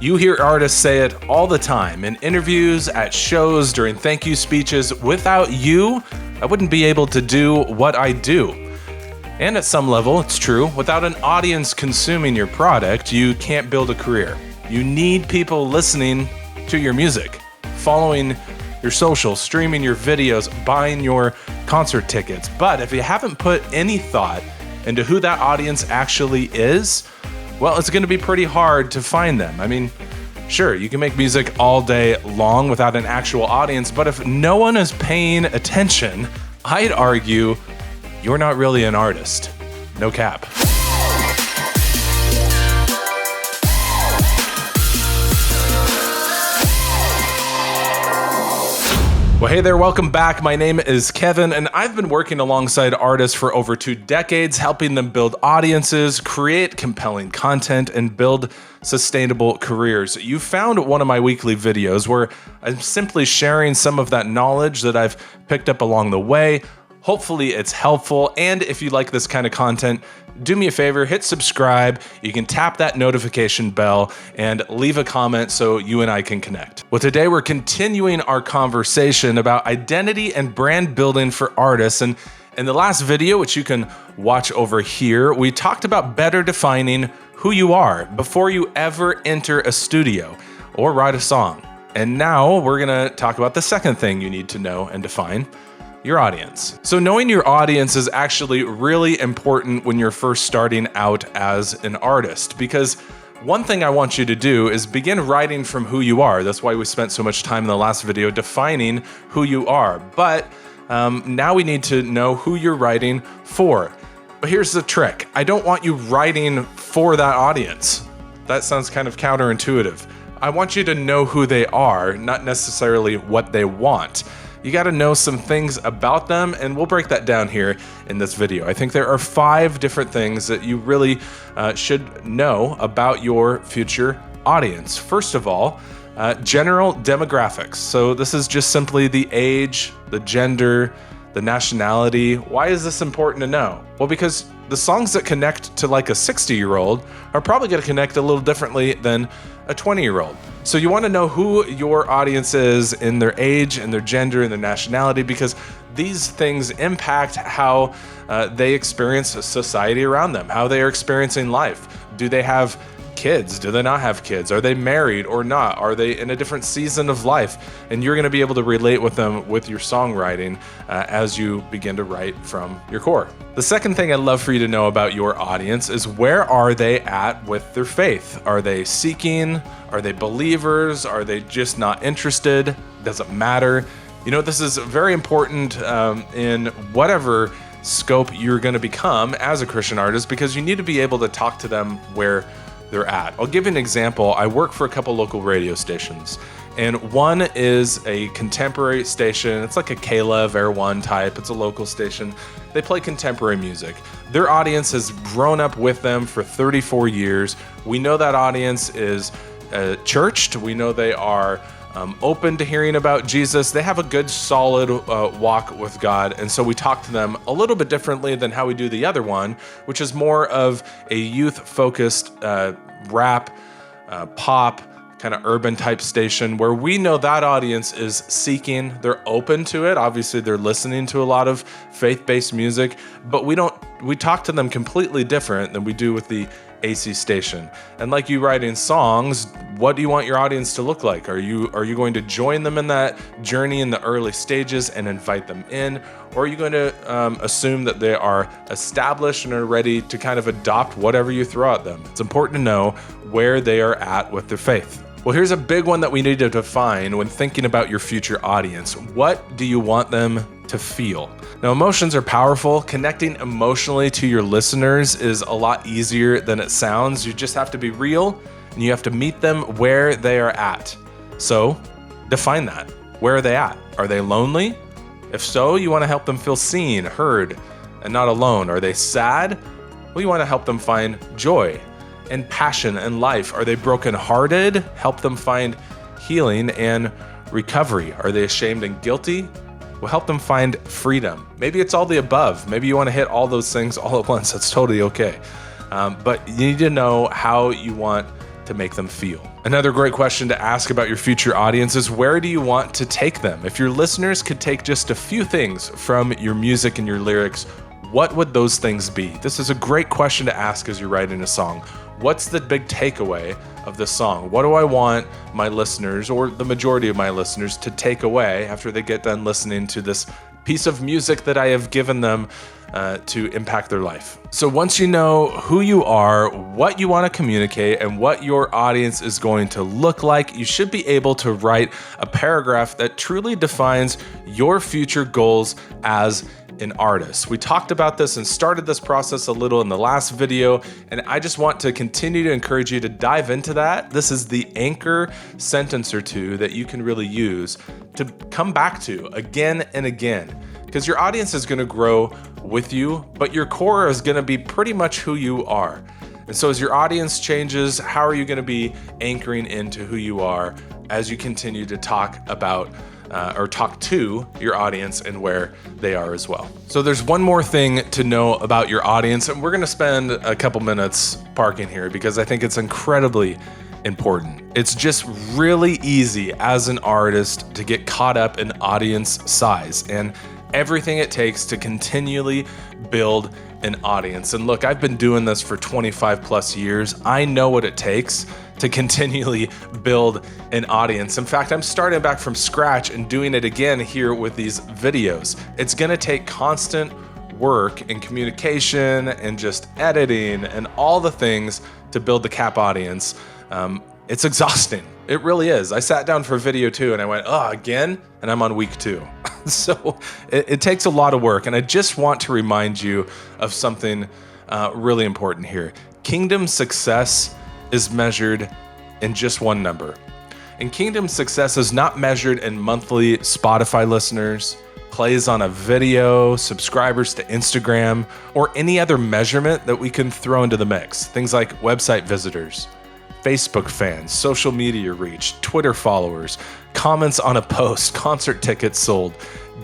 You hear artists say it all the time in interviews, at shows, during thank you speeches. Without you, I wouldn't be able to do what I do. And at some level, it's true, without an audience consuming your product, you can't build a career. You need people listening to your music, following your socials, streaming your videos, buying your concert tickets. But if you haven't put any thought into who that audience actually is, well, it's going to be pretty hard to find them. I mean, sure, you can make music all day long without an actual audience, but if no one is paying attention, I'd argue you're not really an artist. No cap. Well, hey there, welcome back. My name is Kevin, and I've been working alongside artists for over 2 decades, helping them build audiences, create compelling content, and build sustainable careers. You found one of my weekly videos where I'm simply sharing some of that knowledge that I've picked up along the way. Hopefully it's helpful, and if you like this kind of content, do me a favor, hit subscribe. You can tap that notification bell and leave a comment so you and I can connect. Well, today we're continuing our conversation about identity and brand building for artists. And in the last video, which you can watch over here, we talked about better defining who you are before you ever enter a studio or write a song. And now we're gonna talk about the second thing you need to know and define: your audience. So knowing your audience is actually really important when you're first starting out as an artist, because one thing I want you to do is begin writing from who you are. That's why we spent so much time in the last video defining who you are. But now we need to know who you're writing for. But here's the trick. I don't want you writing for that audience. That sounds kind of counterintuitive. I want you to know who they are, not necessarily what they want. You got to know some things about them, and we'll break that down here in this video. I think there are 5 different things that you really should know about your future audience. First of all, general demographics. So this is just simply the age, the gender, the nationality. Why is this important to know? Well, because the songs that connect to like a 60-year-old are probably going to connect a little differently than a 20-year-old. So you want to know who your audience is in their age and their gender and their nationality, because these things impact how they experience society around them, how they are experiencing life. Do they have kids? Do they not have kids? Are they married or not? Are they in a different season of life? And you're going to be able to relate with them with your songwriting as you begin to write from your core. The second thing I'd love for you to know about your audience is, where are they at with their faith? Are they seeking? Are they believers? Are they just not interested? Does it matter? You know, this is very important in whatever scope you're going to become as a Christian artist, because you need to be able to talk to them where they're at. I'll give you an example. I work for a couple local radio stations, and one is a contemporary station. It's like a K-Love Air One type. It's a local station. They play contemporary music. Their audience has grown up with them for 34 years. We know that audience is churched. We know they are open to hearing about Jesus. They have a good, solid walk with God. And so we talk to them a little bit differently than how we do the other one, which is more of a youth-focused rap, pop, kind of urban type station, where we know that audience is seeking. They're open to it. Obviously, they're listening to a lot of faith-based music, but we talk to them completely different than we do with the AC station. And like you writing songs, what do you want your audience to look like? Are you going to join them in that journey in the early stages and invite them in? Or are you going to assume that they are established and are ready to kind of adopt whatever you throw at them? It's important to know where they are at with their faith. Well, here's a big one that we need to define when thinking about your future audience. What do you want them to feel? Now, emotions are powerful. Connecting emotionally to your listeners is a lot easier than it sounds. You just have to be real, and you have to meet them where they are at. So, define that. Where are they at? Are they lonely? If so, you want to help them feel seen, heard, and not alone. Are they sad? Well, you want to help them find joy and passion in life. Are they brokenhearted? Help them find healing and recovery. Are they ashamed and guilty? We'll help them find freedom. Maybe it's all the above. Maybe you want to hit all those things all at once. That's totally okay. But you need to know how you want to to make them feel? Another great question to ask about your future audience is, where do you want to take them? If your listeners could take just a few things from your music and your lyrics, what would those things be? This is a great question to ask as you're writing a song. What's the big takeaway of this song? What do I want my listeners, or the majority of my listeners, to take away after they get done listening to this piece of music that I have given them to impact their life? So once you know who you are, what you want to communicate, and what your audience is going to look like, you should be able to write a paragraph that truly defines your future goals as an artist. We talked about this and started this process a little in the last video, and I just want to continue to encourage you to dive into that. This is the anchor sentence or two that you can really use to come back to again and again, because your audience is going to grow with you, but your core is going to be pretty much who you are. And so as your audience changes, how are you going to be anchoring into who you are as you continue to talk about or talk to your audience and where they are as well? So there's one more thing to know about your audience, and we're going to spend a couple minutes parking here because I think it's incredibly important. It's just really easy as an artist to get caught up in audience size and everything it takes to continually build an audience. And look, I've been doing this for 25 plus years. I know what it takes to continually build an audience. In fact, I'm starting back from scratch and doing it again here with these videos. It's gonna take constant work and communication and just editing and all the things to build the cap audience. It's exhausting. It really is. I sat down for video 2 and I went, again? And I'm on week 2. So it takes a lot of work. And I just want to remind you of something really important here. Kingdom success is measured in just one number. And kingdom success is not measured in monthly Spotify listeners, plays on a video, subscribers to Instagram, or any other measurement that we can throw into the mix. Things like website visitors, Facebook fans, social media reach, Twitter followers, comments on a post, concert tickets sold,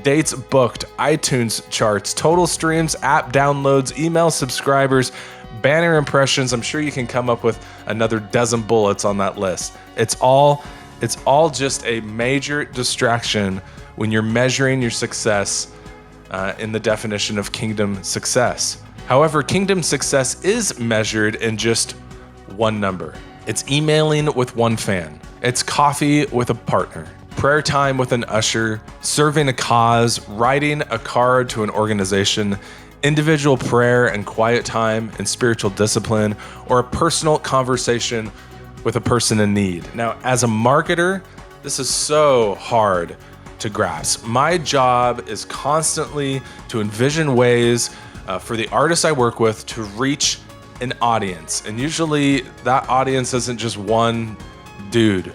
dates booked, iTunes charts, total streams, app downloads, email subscribers, banner impressions. I'm sure you can come up with another dozen bullets on that list. It's all just a major distraction when you're measuring your success in the definition of kingdom success. However, kingdom success is measured in just one number. It's emailing with one fan. It's coffee with a partner, prayer time with an usher, serving a cause, writing a card to an organization, individual prayer and quiet time and spiritual discipline, or a personal conversation with a person in need. Now, as a marketer, this is so hard to grasp. My job is constantly to envision ways for the artists I work with to reach an audience. And usually that audience isn't just one dude.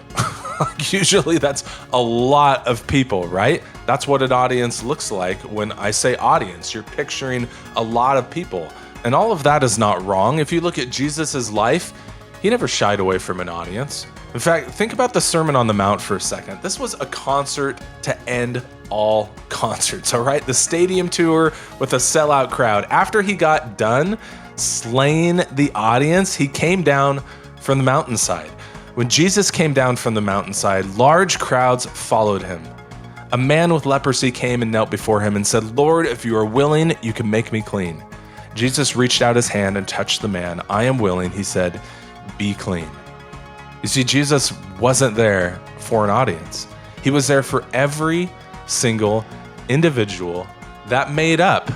Usually that's a lot of people, right? That's what an audience looks like. When I say audience, you're picturing a lot of people. And all of that is not wrong. If you look at Jesus's life, he never shied away from an audience. In fact, think about the Sermon on the Mount for a second. This was a concert to end all concerts, all right? The stadium tour with a sellout crowd. After he got done slaying the audience, he came down from the mountainside. When Jesus came down from the mountainside, large crowds followed him. A man with leprosy came and knelt before him and said, "Lord, if you are willing, you can make me clean." Jesus reached out his hand and touched the man. "I am willing," he said, "be clean." You see, Jesus wasn't there for an audience. He was there for every single individual that made up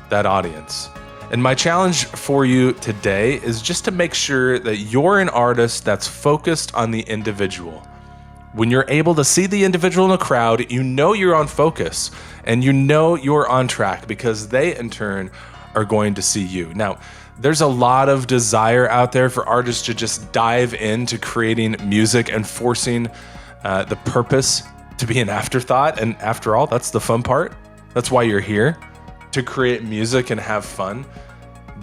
that audience. And my challenge for you today is just to make sure that you're an artist that's focused on the individual. When you're able to see the individual in a crowd, you know you're on focus and you know you're on track because they in turn are going to see you. Now, there's a lot of desire out there for artists to just dive into creating music and forcing the purpose to be an afterthought. And after all, that's the fun part. That's why you're here, to create music and have fun.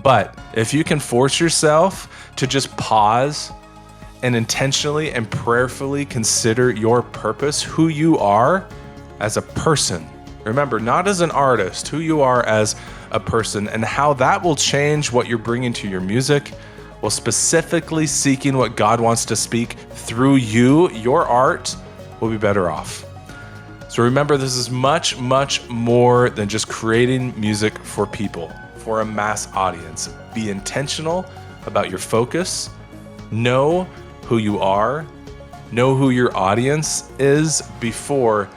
But if you can force yourself to just pause and intentionally and prayerfully consider your purpose, who you are as a person. Remember, not as an artist, who you are as a person, and how that will change what you're bringing to your music, while specifically seeking what God wants to speak through you, your art will be better off. So remember, this is much, much more than just creating music for people, for a mass audience. Be intentional about your focus. Know who you are. Know who your audience is before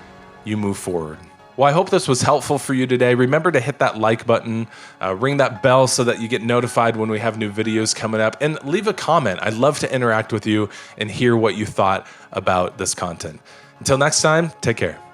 you move forward. Well, I hope this was helpful for you today. Remember to hit that like button, ring that bell so that you get notified when we have new videos coming up, and leave a comment. I'd love to interact with you and hear what you thought about this content. Until next time, take care.